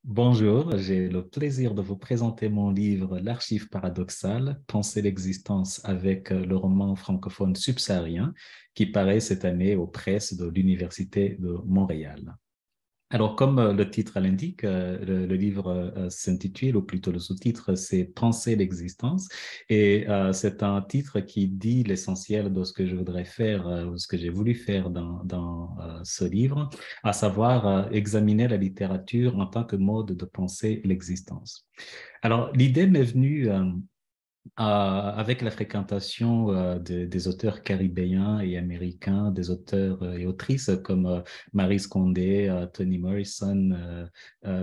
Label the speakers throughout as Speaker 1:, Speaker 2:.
Speaker 1: Bonjour, j'ai le plaisir de vous présenter mon livre L'Archive paradoxale, Penser l'existence avec le roman francophone subsaharien qui paraît cette année aux presses de l'Université de Montréal. Alors, comme le titre l'indique, le livre s'intitule, ou plutôt le sous-titre, c'est Penser l'existence. Et c'est un titre qui dit l'essentiel de ce que je voudrais faire, ou ce que j'ai voulu faire dans ce livre, à savoir examiner la littérature en tant que mode de penser l'existence. Alors, l'idée m'est venue avec la fréquentation des auteurs caribéens et américains, des auteurs et autrices comme Maryse Condé, Toni Morrison,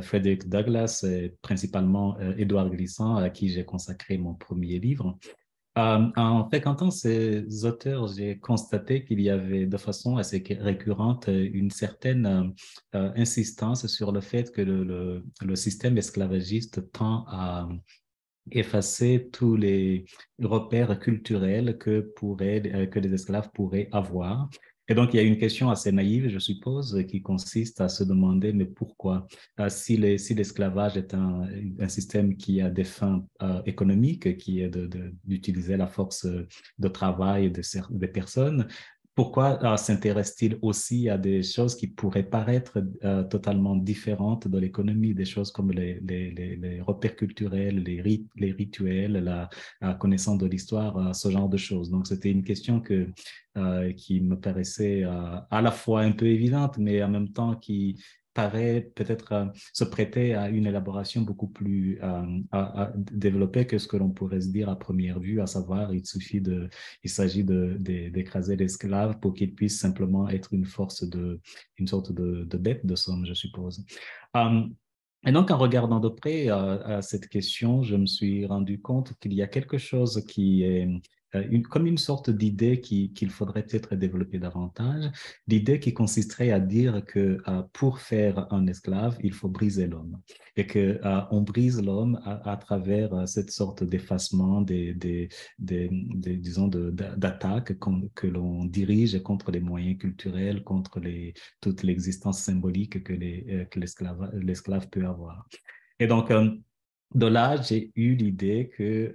Speaker 1: Frederick Douglass et principalement Édouard Glissant, à qui j'ai consacré mon premier livre. En fréquentant ces auteurs, j'ai constaté qu'il y avait de façon assez récurrente une certaine insistance sur le fait que le système esclavagiste tend à effacer tous les repères culturels que les esclaves pourraient avoir. Et donc, il y a une question assez naïve, je suppose, qui consiste à se demander, mais pourquoi? Si l'esclavage est un système qui a des fins économiques, qui est d'utiliser la force de travail des personnes, pourquoi s'intéresse-t-il aussi à des choses qui pourraient paraître totalement différentes de l'économie, des choses comme les repères culturels, les rituels, la connaissance de l'histoire, ce genre de choses. Donc, c'était une question qui me paraissait à la fois un peu évidente, mais en même temps qui paraît peut-être se prêter à une élaboration beaucoup plus à développée que ce que l'on pourrait se dire à première vue, à savoir il s'agit d'écraser l'esclave pour qu'il puisse simplement être une sorte de bête de somme, je suppose. Euh, et donc, en regardant de près à cette question, je me suis rendu compte qu'il y a quelque chose qui est comme une sorte d'idée qu'il faudrait peut-être développer davantage, l'idée qui consisterait à dire que pour faire un esclave, il faut briser l'homme et que on brise l'homme à travers cette sorte d'effacement disons d'attaques que l'on dirige contre les moyens culturels, contre toute l'existence symbolique que l'esclave peut avoir. Et donc, de là, j'ai eu l'idée que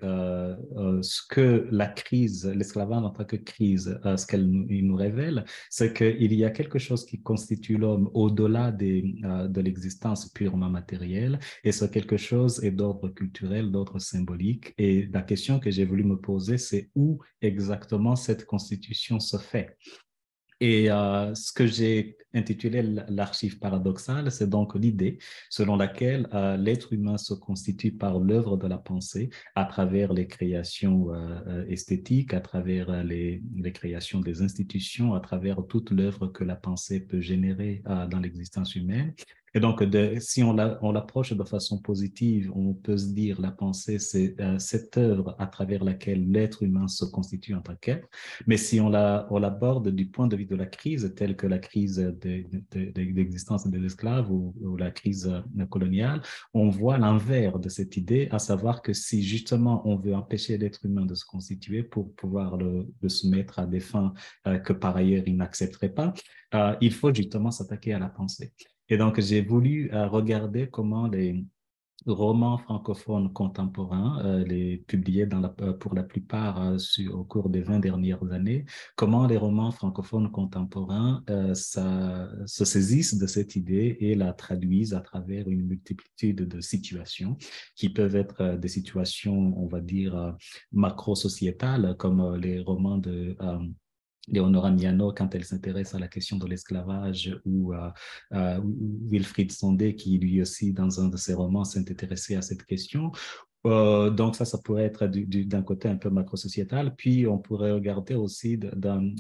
Speaker 1: ce que la crise, l'esclavage en tant que crise, ce il nous révèle, c'est qu'il y a quelque chose qui constitue l'homme au-delà de l'existence purement matérielle, et ce quelque chose est d'ordre culturel, d'ordre symbolique. Et la question que j'ai voulu me poser, c'est où exactement cette constitution se fait. Et ce que j'ai intitulé l'archive paradoxale, c'est donc l'idée selon laquelle l'être humain se constitue par l'œuvre de la pensée à travers les créations esthétiques, à travers les créations des institutions, à travers toute l'œuvre que la pensée peut générer dans l'existence humaine. Et donc, si on l'approche de façon positive, on peut se dire la pensée, c'est cette œuvre à travers laquelle l'être humain se constitue en tant qu'être. Mais si on l'aborde du point de vue de la crise, telle que la crise d'existence des esclaves ou la crise coloniale, on voit l'envers de cette idée, à savoir que si justement on veut empêcher l'être humain de se constituer pour pouvoir le soumettre à des fins que par ailleurs il n'accepterait pas, il faut justement s'attaquer à la pensée. Et donc, j'ai voulu regarder comment les romans francophones contemporains, les publiés pour la plupart au cours des 20 dernières années, comment les romans francophones contemporains se saisissent de cette idée et la traduisent à travers une multitude de situations qui peuvent être des situations, on va dire, macro-sociétales, comme les romans de Leonora Miano, quand elle s'intéresse à la question de l'esclavage, ou Wilfrid Sondé, qui lui aussi, dans un de ses romans, s'est intéressé à cette question. Donc ça pourrait être d'un côté un peu macro-sociétal. Puis on pourrait regarder aussi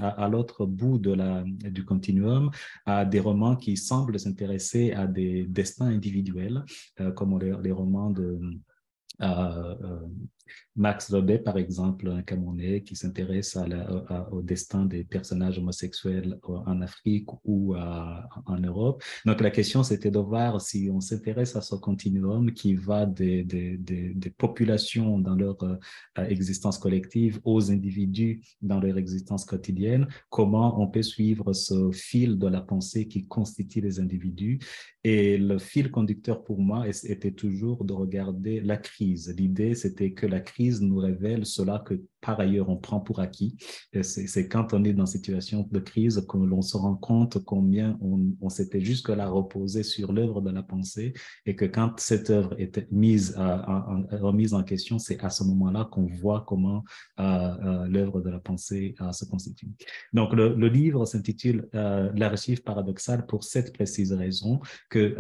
Speaker 1: à l'autre bout du continuum à des romans qui semblent s'intéresser à des destins individuels, comme les romans de Max Robet, par exemple, un Camerounais qui s'intéresse au destin des personnages homosexuels en Afrique ou en Europe. Donc, la question, c'était de voir si on s'intéresse à ce continuum qui va des populations dans leur existence collective aux individus dans leur existence quotidienne, comment on peut suivre ce fil de la pensée qui constitue les individus. Et le fil conducteur pour moi était toujours de regarder la crise. L'idée, c'était que la crise nous révèle cela que par ailleurs on prend pour acquis. C'est quand on est dans une situation de crise que l'on se rend compte combien on s'était jusque-là reposé sur l'œuvre de la pensée et que quand cette œuvre était remise en question, c'est à ce moment-là qu'on voit comment l'œuvre de la pensée se constitue. Donc le livre s'intitule L'archive paradoxale pour cette précise raison que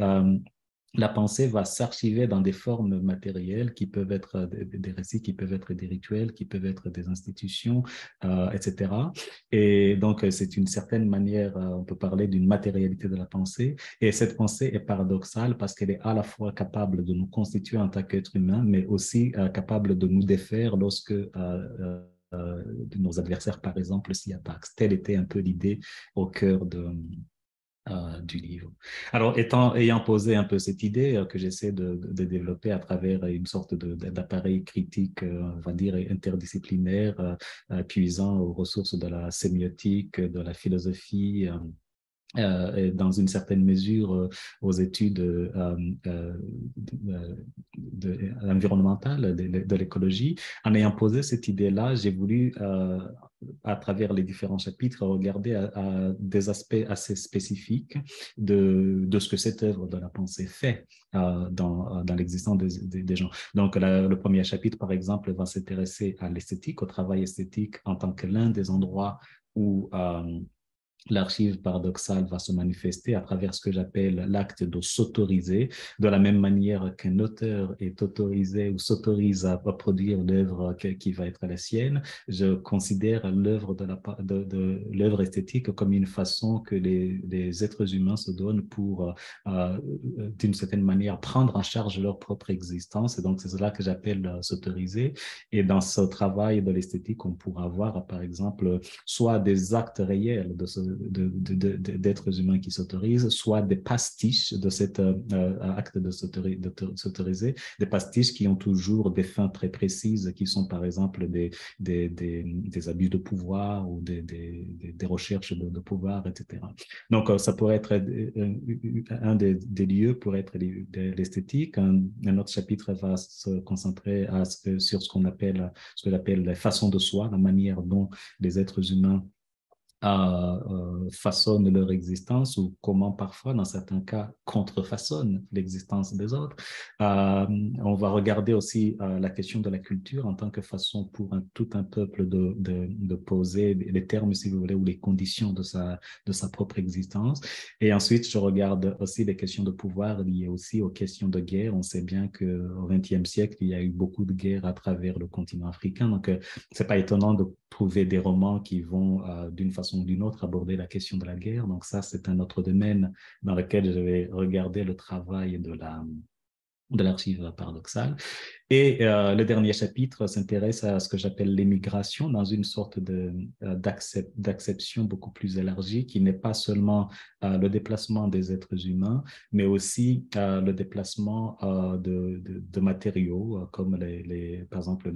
Speaker 1: la pensée va s'archiver dans des formes matérielles qui peuvent être des récits, qui peuvent être des rituels, qui peuvent être des institutions, etc. Et donc, c'est une certaine manière, on peut parler d'une matérialité de la pensée. Et cette pensée est paradoxale parce qu'elle est à la fois capable de nous constituer en tant qu'être humain, mais aussi capable de nous défaire lorsque nos adversaires, par exemple, s'y attaquent. Telle était un peu l'idée au cœur du livre. Alors, ayant posé un peu cette idée que j'essaie de développer à travers une sorte d'appareil critique, on va dire, interdisciplinaire, puisant aux ressources de la sémiotique, de la philosophie, et dans une certaine mesure aux études environnementales de l'écologie. En ayant posé cette idée-là, j'ai voulu, à travers les différents chapitres, regarder à des aspects assez spécifiques de ce que cette œuvre de la pensée fait dans l'existence des gens. Donc, le premier chapitre, par exemple, va s'intéresser à l'esthétique, au travail esthétique en tant que l'un des endroits où l'archive paradoxale va se manifester à travers ce que j'appelle l'acte de s'autoriser, de la même manière qu'un auteur est autorisé ou s'autorise à produire l'œuvre qui va être la sienne. Je considère l'œuvre l'œuvre esthétique comme une façon que les êtres humains se donnent pour, d'une certaine manière, prendre en charge leur propre existence. Et donc, c'est cela que j'appelle s'autoriser. Et dans ce travail de l'esthétique, on pourra avoir, par exemple, soit des actes réels d'êtres humains qui s'autorisent, soit des pastiches de cet acte de s'autoriser, des pastiches qui ont toujours des fins très précises, qui sont par exemple des abus de pouvoir ou des recherches de pouvoir, etc. Donc, ça pourrait être un des lieux pour être l'esthétique. Un autre chapitre va se concentrer sur ce que j'appelle la façon de soi, la manière dont les êtres humains façonnent leur existence ou comment parfois, dans certains cas, contrefaçonnent l'existence des autres. On va regarder aussi la question de la culture en tant que façon pour tout un peuple de poser les termes, si vous voulez, ou les conditions de sa propre existence. Et ensuite, je regarde aussi les questions de pouvoir liées aussi aux questions de guerre. On sait bien qu'au XXe siècle, il y a eu beaucoup de guerres à travers le continent africain. Donc, c'est pas étonnant de trouver des romans qui vont d'une façon ou d'une autre aborder la question de la guerre. Donc ça, c'est un autre domaine dans lequel je vais regarder le travail de l'archive paradoxale. Et le dernier chapitre s'intéresse à ce que j'appelle l'émigration dans une sorte d'acception beaucoup plus élargie qui n'est pas seulement le déplacement des êtres humains, mais aussi le déplacement de matériaux comme par exemple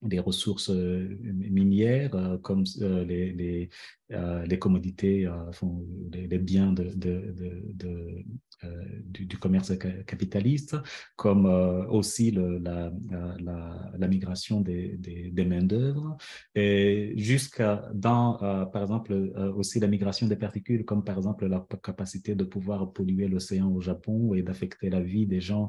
Speaker 1: les ressources minières comme les commodités, les biens du commerce capitaliste, comme aussi la migration des main-d'œuvre, et jusqu'à par exemple, aussi la migration des particules, comme par exemple la capacité de pouvoir polluer l'océan au Japon et d'affecter la vie des gens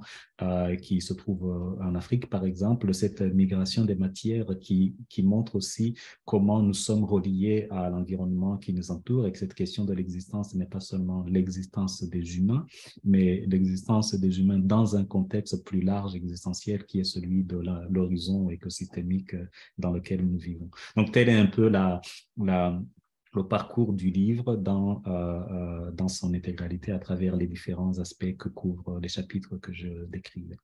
Speaker 1: qui se trouvent en Afrique, par exemple, cette migration des matières qui montre aussi comment nous sommes reliés à l'environnement qui nous entoure et que cette question de l'existence n'est pas seulement l'existence des humains, mais l'existence des humains dans un contexte plus large existentiel qui est celui de l'horizon écosystémique dans lequel nous vivons. Donc, tel est un peu le parcours du livre dans son intégralité à travers les différents aspects que couvrent les chapitres que je décrivais.